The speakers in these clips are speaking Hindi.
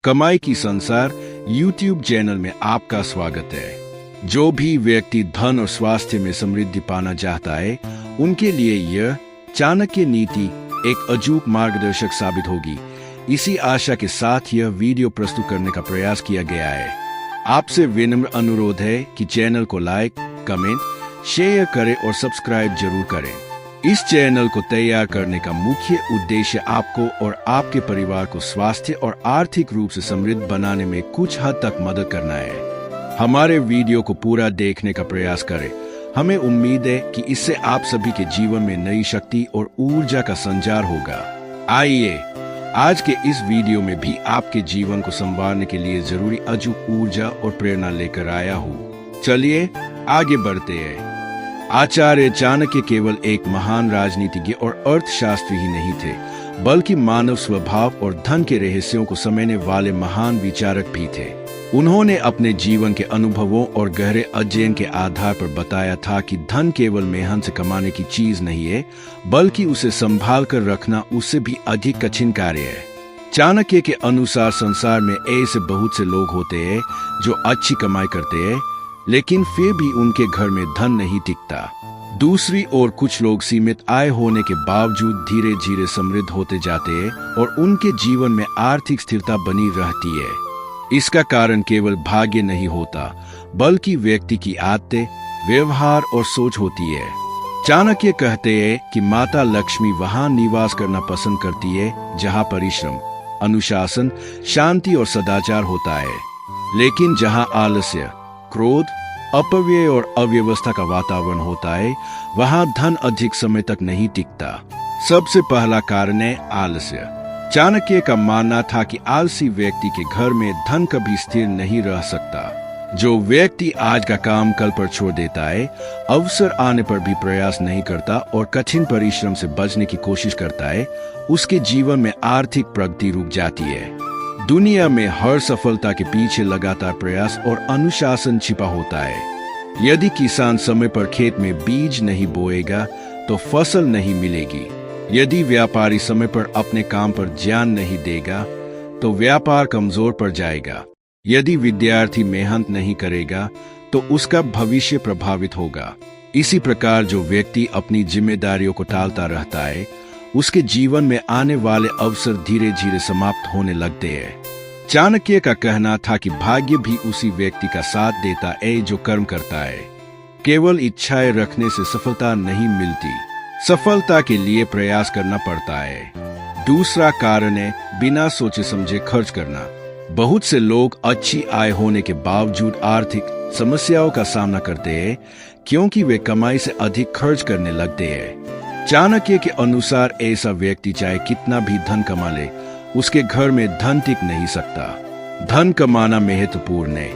कमाई की संसार YouTube चैनल में आपका स्वागत है। जो भी व्यक्ति धन और स्वास्थ्य में समृद्धि पाना चाहता है, उनके लिए यह चाणक्य नीति एक अचूक मार्गदर्शक साबित होगी। इसी आशा के साथ यह वीडियो प्रस्तुत करने का प्रयास किया गया है। आपसे विनम्र अनुरोध है कि चैनल को लाइक, कमेंट, शेयर करें और सब्सक्राइब जरूर करें। इस चैनल को तैयार करने का मुख्य उद्देश्य आपको और आपके परिवार को स्वास्थ्य और आर्थिक रूप से समृद्ध बनाने में कुछ हद तक मदद करना है। हमारे वीडियो को पूरा देखने का प्रयास करें। हमें उम्मीद है कि इससे आप सभी के जीवन में नई शक्ति और ऊर्जा का संचार होगा। आइए आज के इस वीडियो में भी आपके जीवन को संवारने के लिए जरूरी अचूक ऊर्जा और प्रेरणा लेकर आया हूँ। चलिए आगे बढ़ते हैं। आचार्य चाणक्य केवल एक महान राजनीतिज्ञ और अर्थशास्त्री ही नहीं थे, बल्कि मानव स्वभाव और धन के रहस्यों को समझने वाले महान विचारक भी थे। उन्होंने अपने जीवन के अनुभवों और गहरे अध्ययन के आधार पर बताया था कि धन केवल मेहनत से कमाने की चीज नहीं है, बल्कि उसे संभाल कर रखना उससे भी अधिक कठिन कार्य है। चाणक्य के अनुसार संसार में ऐसे बहुत से लोग होते हैं जो अच्छी कमाई करते हैं, लेकिन फिर भी उनके घर में धन नहीं टिकता। दूसरी ओर कुछ लोग सीमित आय होने के बावजूद धीरे धीरे समृद्ध होते जाते हैं और उनके जीवन में आर्थिक स्थिरता बनी रहती है। इसका कारण केवल भाग्य नहीं होता, बल्कि व्यक्ति की आदतें, व्यवहार और सोच होती है। चाणक्य कहते हैं कि माता लक्ष्मी वहां निवास करना पसंद करती है जहां परिश्रम, अनुशासन, शांति और सदाचार होता है। लेकिन जहां आलस्य, क्रोध, अपव्यय और अव्यवस्था का वातावरण होता है, वहां धन अधिक समय तक नहीं टिकता। सबसे पहला कारण है आलस्य। चाणक्य का मानना था कि आलसी व्यक्ति के घर में धन कभी स्थिर नहीं रह सकता। जो व्यक्ति आज का काम कल पर छोड़ देता है, अवसर आने पर भी प्रयास नहीं करता और कठिन परिश्रम से बचने की कोशिश करता है, उसके जीवन में आर्थिक प्रगति रुक जाती है। दुनिया में हर सफलता के पीछे लगातार प्रयास और अनुशासन छिपा होता है। यदि किसान समय पर खेत में बीज नहीं बोएगा तो फसल नहीं मिलेगी। यदि व्यापारी समय पर अपने काम पर ध्यान नहीं देगा तो व्यापार कमजोर पड़ जाएगा। यदि विद्यार्थी मेहनत नहीं करेगा तो उसका भविष्य प्रभावित होगा। इसी प्रकार जो व्यक्ति अपनी जिम्मेदारियों को टालता रहता है, उसके जीवन में आने वाले अवसर धीरे धीरे समाप्त होने लगते हैं। चाणक्य का कहना था कि भाग्य भी उसी व्यक्ति का साथ देता है जो कर्म करता है। केवल इच्छाएं रखने से सफलता नहीं मिलती, सफलता के लिए प्रयास करना पड़ता है। दूसरा कारण है बिना सोचे समझे खर्च करना। बहुत से लोग अच्छी आय होने के बावजूद आर्थिक समस्याओं का सामना करते हैं, क्योंकि वे कमाई से अधिक खर्च करने लगते हैं। चाणक्य के अनुसार ऐसा व्यक्ति चाहे कितना भी धन कमा ले, उसके घर में धन टिक नहीं सकता। धन कमाना महत्वपूर्ण है,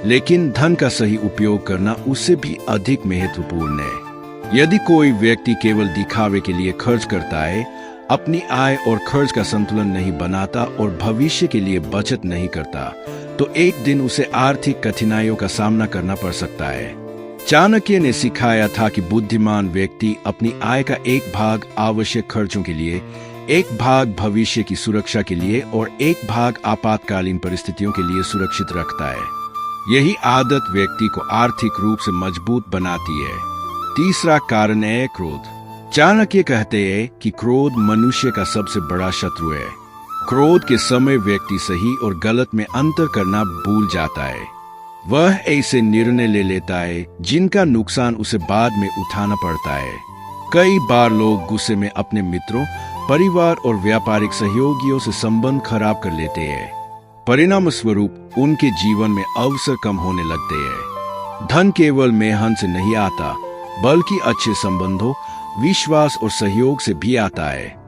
लेकिन धन का सही उपयोग करना उससे भी अधिक महत्वपूर्ण है। यदि कोई व्यक्ति केवल दिखावे के लिए खर्च करता है, अपनी आय और खर्च का संतुलन नहीं बनाता और भविष्य के लिए बचत नहीं करता, तो एक दिन उसे आर्थिक कठिनाइयों का सामना करना पड़ सकता है। चाणक्य ने सिखाया था कि बुद्धिमान व्यक्ति अपनी आय का एक भाग आवश्यक खर्चों के लिए, एक भाग भविष्य की सुरक्षा के लिए और एक भाग आपातकालीन परिस्थितियों के लिए सुरक्षित रखता है। यही आदत व्यक्ति को आर्थिक रूप से मजबूत बनाती है। तीसरा कारण है क्रोध। चाणक्य कहते हैं कि क्रोध मनुष्य का सबसे बड़ा शत्रु है। क्रोध के समय व्यक्ति सही और गलत में अंतर करना भूल जाता है। वह ऐसे निर्णय ले लेता है जिनका नुकसान उसे बाद में उठाना पड़ता है। कई बार लोग गुस्से में अपने मित्रों, परिवार और व्यापारिक सहयोगियों से संबंध खराब कर लेते हैं। परिणाम स्वरूप उनके जीवन में अवसर कम होने लगते हैं। धन केवल मेहनत से नहीं आता, बल्कि अच्छे संबंधों, विश्वास और सहयोग से भी आता है।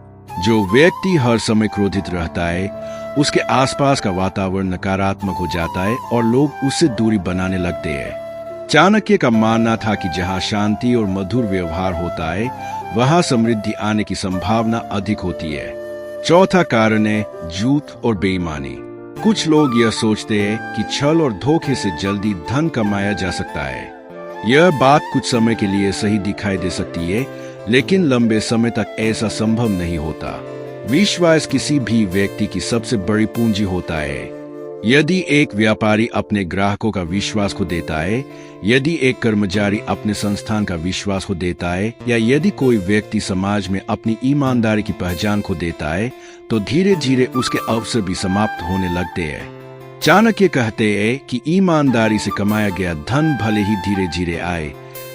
जो व्यक्ति हर समय क्रोधित रहता है, उसके आसपास का वातावरण नकारात्मक हो जाता है और लोग उससे दूरी बनाने लगते हैं। चाणक्य का मानना था कि जहां शांति और मधुर व्यवहार होता है, वहां समृद्धि आने की संभावना अधिक होती है। चौथा कारण है झूठ और बेईमानी। कुछ लोग यह सोचते हैं कि छल और धोखे से जल्दी धन कमाया जा सकता है। यह बात कुछ समय के लिए सही दिखाई दे सकती है, लेकिन लंबे समय तक ऐसा संभव नहीं होता। विश्वास किसी भी व्यक्ति की सबसे बड़ी पूंजी होता है। यदि एक व्यापारी अपने ग्राहकों का विश्वास खो देता है, यदि एक कर्मचारी अपने संस्थान का विश्वास खो देता है, या यदि कोई व्यक्ति समाज में अपनी ईमानदारी की पहचान खो देता है, तो धीरे धीरे उसके अवसर भी समाप्त होने लगते हैं। चाणक्य कहते हैं कि ईमानदारी से कमाया गया धन भले ही धीरे धीरे आए,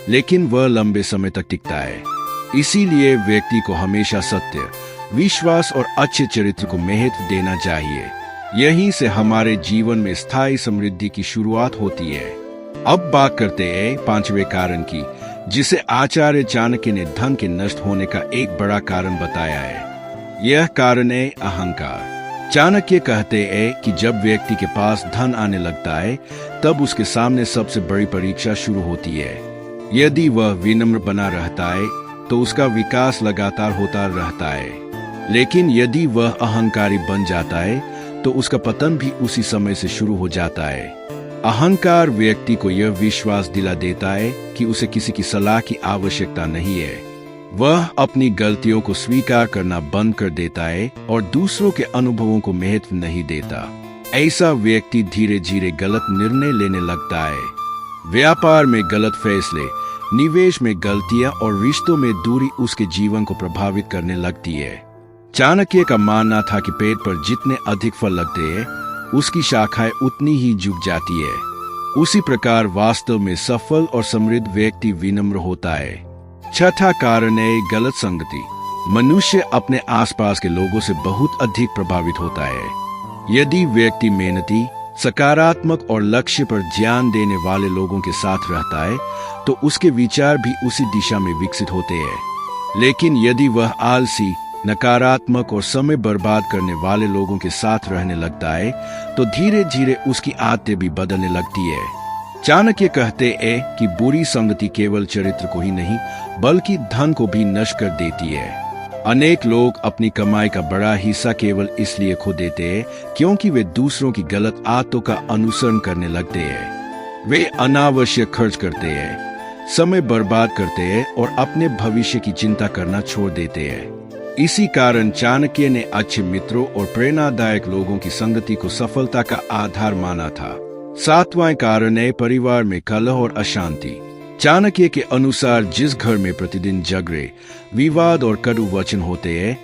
लेकिन वह लंबे समय तक टिकता है। इसीलिए व्यक्ति को हमेशा सत्य, विश्वास और अच्छे चरित्र को महत्व देना चाहिए। यहीं से हमारे जीवन में स्थायी समृद्धि की शुरुआत होती है। अब बात करते हैं 5वें कारण की, जिसे आचार्य चाणक्य ने धन के नष्ट होने का एक बड़ा कारण बताया है। यह कारण है अहंकार। चाणक्य कहते हैं कि जब व्यक्ति के पास धन आने लगता है, तब उसके सामने सबसे बड़ी परीक्षा शुरू होती है। यदि वह विनम्र बना रहता है, तो उसका विकास लगातार होता रहता है। लेकिन यदि वह अहंकारी बन जाता है, तो उसका पतन भी उसी समय से शुरू हो जाता है। अहंकार व्यक्ति को यह विश्वास दिला देता है कि उसे किसी की सलाह की आवश्यकता नहीं है। वह अपनी गलतियों को स्वीकार करना बंद कर देता है और दूसरों के अनुभवों को महत्व नहीं देता। ऐसा व्यक्ति धीरे धीरे गलत निर्णय लेने लगता है। व्यापार में गलत फैसले, निवेश में गलतियां और रिश्तों में दूरी उसके जीवन को प्रभावित करने लगती है। चाणक्य का मानना था कि पेड़ पर जितने अधिक फल लगते हैं, उसकी शाखाएं उतनी ही झुक जाती है। उसी प्रकार वास्तव में सफल और समृद्ध व्यक्ति विनम्र होता है। छठा कारण है गलत संगति। मनुष्य अपने आसपास के लोगों से बहुत अधिक प्रभावित होता है। यदि व्यक्ति मेहनती, सकारात्मक और लक्ष्य पर ध्यान देने वाले लोगों के साथ रहता है, तो उसके विचार भी उसी दिशा में विकसित होते हैं। लेकिन यदि वह आलसी, नकारात्मक और समय बर्बाद करने वाले लोगों के साथ रहने लगता है, तो धीरे धीरे उसकी आदतें भी बदलने लगती है। चाणक्य कहते हैं कि बुरी संगति केवल चरित्र को ही नहीं, बल्कि धन को भी नष्ट कर देती है। अनेक लोग अपनी कमाई का बड़ा हिस्सा केवल इसलिए खो देते हैं क्योंकि वे दूसरों की गलत आदतों का अनुसरण करने लगते हैं। वे अनावश्यक खर्च करते हैं, समय बर्बाद करते हैं और अपने भविष्य की चिंता करना छोड़ देते हैं। इसी कारण चाणक्य ने अच्छे मित्रों और प्रेरणादायक लोगों की संगति को सफलता का आधार माना था। 7वां कारण है परिवार में कलह और अशांति। चाणक्य के अनुसार जिस घर में प्रतिदिन झगड़े, विवाद और कटु वचन होते हैं,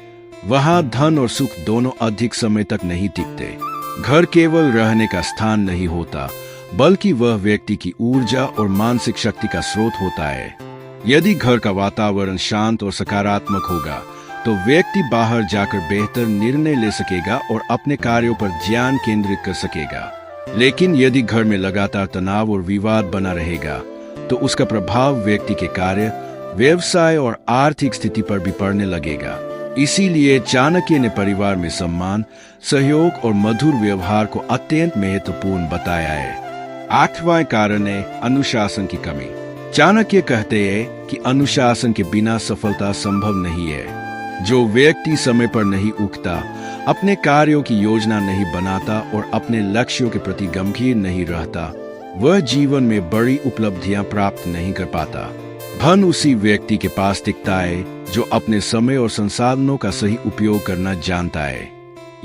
वहां धन और सुख दोनों अधिक समय तक नहीं टिकते। घर केवल रहने का स्थान नहीं होता, बल्कि वह व्यक्ति की ऊर्जा और मानसिक शक्ति का स्रोत होता है। यदि घर का वातावरण शांत और सकारात्मक होगा, तो व्यक्ति बाहर जाकर बेहतर निर्णय ले सकेगा और अपने कार्यों पर ध्यान केंद्रित कर सकेगा। लेकिन यदि घर में लगातार तनाव और विवाद बना रहेगा, तो उसका प्रभाव व्यक्ति के कार्य, व्यवसाय और आर्थिक स्थिति पर भी पड़ने लगेगा। इसीलिए चाणक्य ने परिवार में सम्मान, सहयोग और मधुर व्यवहार को अत्यंत महत्वपूर्ण बताया है। 8वां कारण है अनुशासन की कमी। चाणक्य कहते हैं कि अनुशासन के बिना सफलता संभव नहीं है। जो व्यक्ति समय पर नहीं उठता, अपने कार्यों की योजना नहीं बनाता और अपने लक्ष्यों के प्रति गंभीर नहीं रहता, वह जीवन में बड़ी उपलब्धियां प्राप्त नहीं कर पाता। धन उसी व्यक्ति के पास टिकता है जो अपने समय और संसाधनों का सही उपयोग करना जानता है।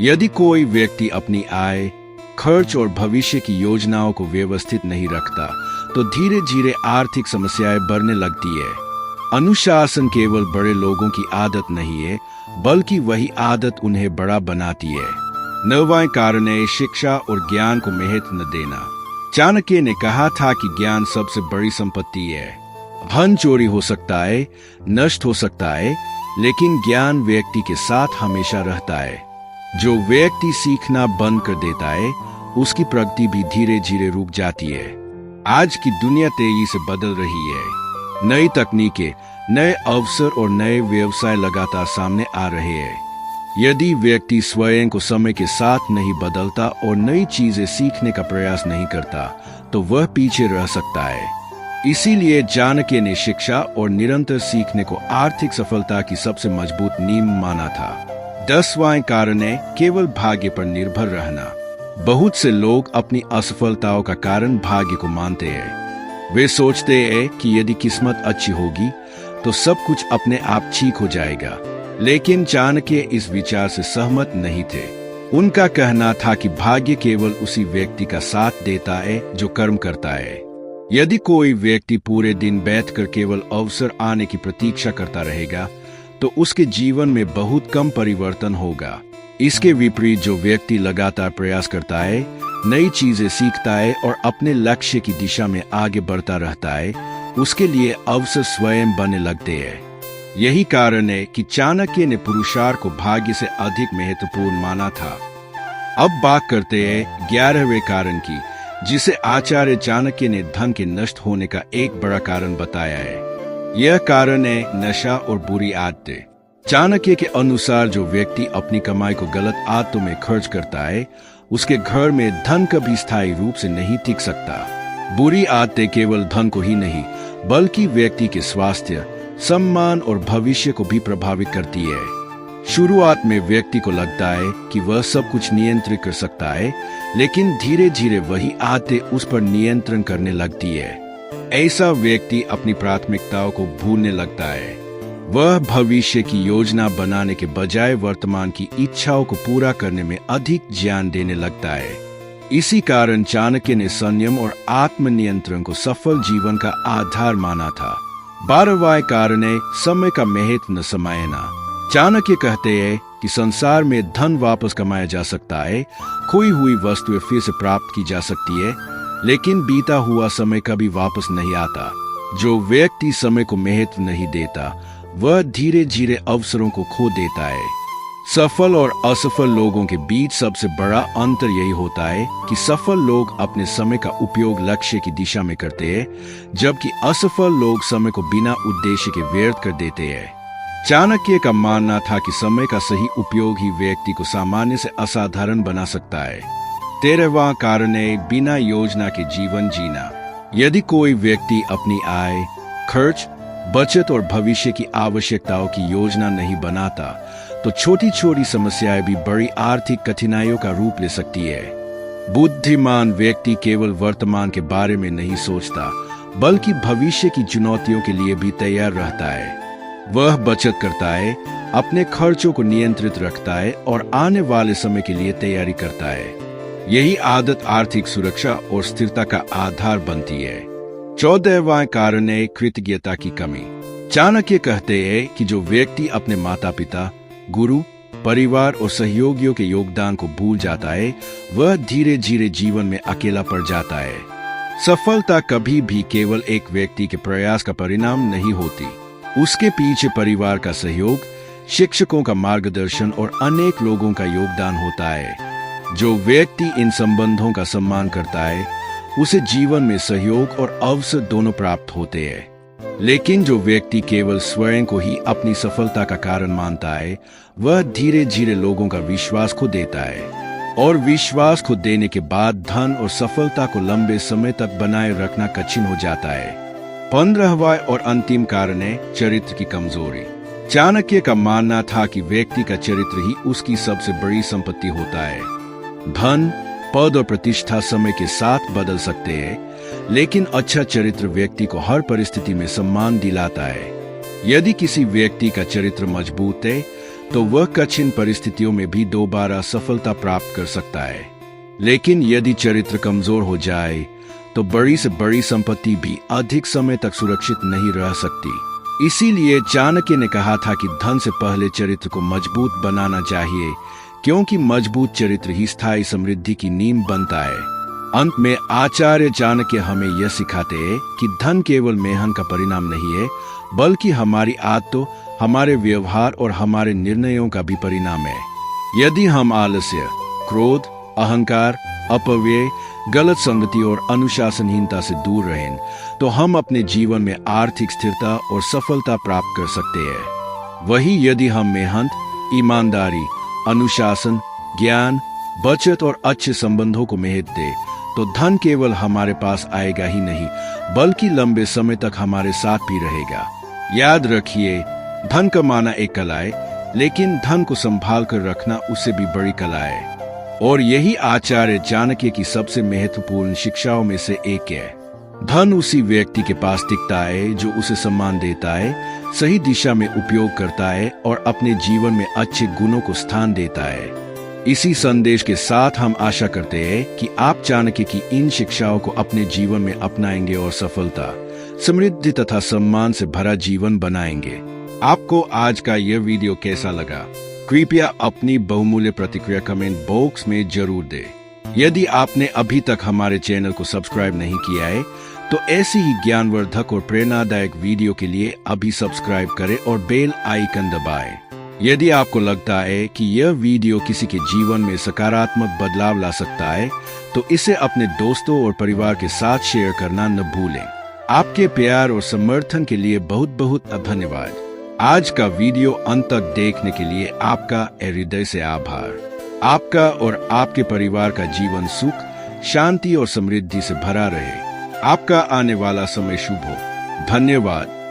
यदि कोई व्यक्ति अपनी आय, खर्च और भविष्य की योजनाओं को व्यवस्थित नहीं रखता, तो धीरे धीरे आर्थिक समस्याएं बढ़ने लगती है। अनुशासन केवल बड़े लोगों की आदत नहीं है, बल्कि वही आदत उन्हें बड़ा बनाती है। 9वां कारण है शिक्षा और ज्ञान को महत्व न देना। चाणक्य ने कहा था कि ज्ञान सबसे बड़ी संपत्ति है। धन चोरी हो सकता है, नष्ट हो सकता है, लेकिन ज्ञान व्यक्ति के साथ हमेशा रहता है। जो व्यक्ति सीखना बंद कर देता है, उसकी प्रगति भी धीरे धीरे रुक जाती है। आज की दुनिया तेजी से बदल रही है। नई तकनीकें, नए अवसर और नए व्यवसाय लगातार सामने आ रहे हैं। यदि व्यक्ति स्वयं को समय के साथ नहीं बदलता और नई चीजें सीखने का प्रयास नहीं करता, तो वह पीछे रह सकता है। इसीलिए चाणक्य ने शिक्षा और निरंतर सीखने को आर्थिक सफलता की सबसे मजबूत नींव माना था। 10वां कारण है केवल भाग्य पर निर्भर रहना। बहुत से लोग अपनी असफलताओं का कारण भाग्य को मानते हैं। वे सोचते हैं कि यदि किस्मत अच्छी होगी, तो सब कुछ अपने आप ठीक हो जाएगा। लेकिन चाणक्य इस विचार से सहमत नहीं थे। उनका कहना था कि भाग्य केवल उसी व्यक्ति का साथ देता है जो कर्म करता है। यदि कोई व्यक्ति पूरे दिन बैठकर केवल अवसर आने की प्रतीक्षा करता रहेगा तो उसके जीवन में बहुत कम परिवर्तन होगा। इसके विपरीत जो व्यक्ति लगातार प्रयास करता है, नई चीजें सीखता है और अपने लक्ष्य की दिशा में आगे बढ़ता रहता है, उसके लिए अवसर स्वयं बनने लगते हैं। यही कारण है कि चाणक्य ने पुरुषार्थ को भाग्य से अधिक महत्वपूर्ण माना था। अब बात करते हैं 11वें कारण की, जिसे आचार्य चाणक्य ने धन के नष्ट होने का एक बड़ा कारण बताया है। यह कारण है नशा और बुरी आदतें। चाणक्य के अनुसार जो व्यक्ति अपनी कमाई को गलत आदतों में खर्च करता है, उसके घर में धन कभी स्थायी रूप से नहीं टिक सकता। बुरी आदतें केवल धन को ही नहीं, बल्कि व्यक्ति के स्वास्थ्य, सम्मान और भविष्य को भी प्रभावित करती है। शुरुआत में व्यक्ति को लगता है कि वह सब कुछ नियंत्रित कर सकता है, लेकिन धीरे धीरे वही आदतें उस पर नियंत्रण करने लगती है। ऐसा व्यक्ति अपनी प्राथमिकताओं को भूलने लगता है। वह भविष्य की योजना बनाने के बजाय वर्तमान की इच्छाओं को पूरा करने में अधिक ध्यान देने लगता है। इसी कारण चाणक्य ने संयम और आत्मनियंत्रण को सफल जीवन का आधार माना था। 12वां कारण है समय का महत्व न समझना। चाणक्य कहते हैं कि संसार में धन वापस कमाया जा सकता है, खोई हुई वस्तुएं फिर से प्राप्त की जा सकती है, लेकिन बीता हुआ समय कभी वापस नहीं आता। जो व्यक्ति समय को महत्व नहीं देता, वह धीरे धीरे अवसरों को खो देता है। सफल और असफल लोगों के बीच सबसे बड़ा अंतर यही होता है कि सफल लोग अपने समय का उपयोग लक्ष्य की दिशा में करते हैं, जबकि असफल लोग समय को बिना उद्देश्य के व्यर्थ कर देते हैं। चाणक्य का मानना था कि समय का सही उपयोग ही व्यक्ति को सामान्य से असाधारण बना सकता है। 13वां कारण है बिना योजना के जीवन जीना। यदि कोई व्यक्ति अपनी आय, खर्च, बचत और भविष्य की आवश्यकताओं की योजना नहीं बनाता, तो छोटी छोटी समस्याएं भी बड़ी आर्थिक कठिनाइयों का रूप ले सकती है। बुद्धिमान व्यक्ति केवल वर्तमान के बारे में नहीं सोचता, बल्कि भविष्य की चुनौतियों के लिए भी तैयार रहता है। वह बचत करता है, अपने खर्चों को नियंत्रित रखता है और आने वाले समय के लिए तैयारी करता है। यही आदत आर्थिक सुरक्षा और स्थिरता का आधार बनती है। 14वां कारण है कृतज्ञता की कमी। चाणक्य कहते हैं कि जो व्यक्ति अपने माता पिता, गुरु, परिवार और सहयोगियों के योगदान को भूल जाता है, वह धीरे धीरे जीवन में अकेला पड़ जाता है। सफलता कभी भी केवल एक व्यक्ति के प्रयास का परिणाम नहीं होती। उसके पीछे परिवार का सहयोग, शिक्षकों का मार्गदर्शन और अनेक लोगों का योगदान होता है। जो व्यक्ति इन संबंधों का सम्मान करता है, उसे जीवन में सहयोग और अवसर दोनों प्राप्त होते हैं। लेकिन जो व्यक्ति केवल स्वयं को ही अपनी सफलता का कारण मानता है, वह धीरे धीरे लोगों का विश्वास खो देता है। और विश्वास खो देने के बाद धन और सफलता को लंबे समय तक बनाए रखना कठिन हो जाता है। 15वां और अंतिम कारण है चरित्र की कमजोरी। चाणक्य का मानना था कि व्यक्ति का चरित्र ही उसकी सबसे बड़ी संपत्ति होता है। धन, पद और प्रतिष्ठा समय के साथ बदल सकते हैं, लेकिन अच्छा चरित्र व्यक्ति को हर परिस्थिति में सम्मान दिलाता है। यदि किसी व्यक्ति का चरित्र मजबूत है, तो वह कठिन परिस्थितियों में भी दोबारा सफलता प्राप्त कर सकता है। लेकिन यदि चरित्र कमजोर हो जाए, तो बड़ी से बड़ी संपत्ति भी अधिक समय तक सुरक्षित नहीं रह सकती। इसीलिए चाणक्य ने कहा था कि धन से पहले चरित्र को मजबूत बनाना चाहिए, क्योंकि मजबूत चरित्र ही स्थायी समृद्धि की नींव बनता है। अंत में आचार्य चाणक्य हमें यह सिखाते हैं कि धन केवल मेहनत का परिणाम नहीं है, बल्कि हमारी आदतों, हमारे व्यवहार और हमारे निर्णयों का भी परिणाम है। यदि हम आलस्य, क्रोध, अहंकार, अपव्यय, गलत संगति और अनुशासनहीनता से दूर रहें, तो हम अपने जीवन में आर्थिक स्थिरता और सफलता प्राप्त कर सकते हैं। वही यदि हम मेहनत, ईमानदारी, अनुशासन, ज्ञान, बचत और अच्छे संबंधों को महत्व दें, तो धन केवल हमारे पास आएगा ही नहीं, बल्कि लंबे समय तक हमारे साथ भी रहेगा। याद रखिए, धन कमाना एक कला है, लेकिन धन को संभाल कर रखना उससे भी बड़ी कला है। और यही आचार्य चाणक्य की सबसे महत्वपूर्ण शिक्षाओं में से एक है। धन उसी व्यक्ति के पास टिकता है जो उसे सम्मान देता है, सही दिशा में उपयोग करता है और अपने जीवन में अच्छे गुणों को स्थान देता है। इसी संदेश के साथ हम आशा करते हैं कि आप चाणक्य की इन शिक्षाओं को अपने जीवन में अपनाएंगे और सफलता, समृद्धि तथा सम्मान से भरा जीवन बनाएंगे। आपको आज का यह वीडियो कैसा लगा? कृपया अपनी बहुमूल्य प्रतिक्रिया कमेंट बॉक्स में जरूर दें। यदि आपने अभी तक हमारे चैनल को सब्सक्राइब नहीं किया है तो ऐसी ही ज्ञानवर्धक और प्रेरणादायक वीडियो के लिए अभी सब्सक्राइब करें और बेल आइकन दबाएं। यदि आपको लगता है कि यह वीडियो किसी के जीवन में सकारात्मक बदलाव ला सकता है तो इसे अपने दोस्तों और परिवार के साथ शेयर करना न भूलें। आपके प्यार और समर्थन के लिए बहुत बहुत धन्यवाद। आज का वीडियो अंत तक देखने के लिए आपका हृदय से आभार। आपका और आपके परिवार का जीवन सुख, शांति और समृद्धि से भरा रहे। आपका आने वाला समय शुभ हो। धन्यवाद।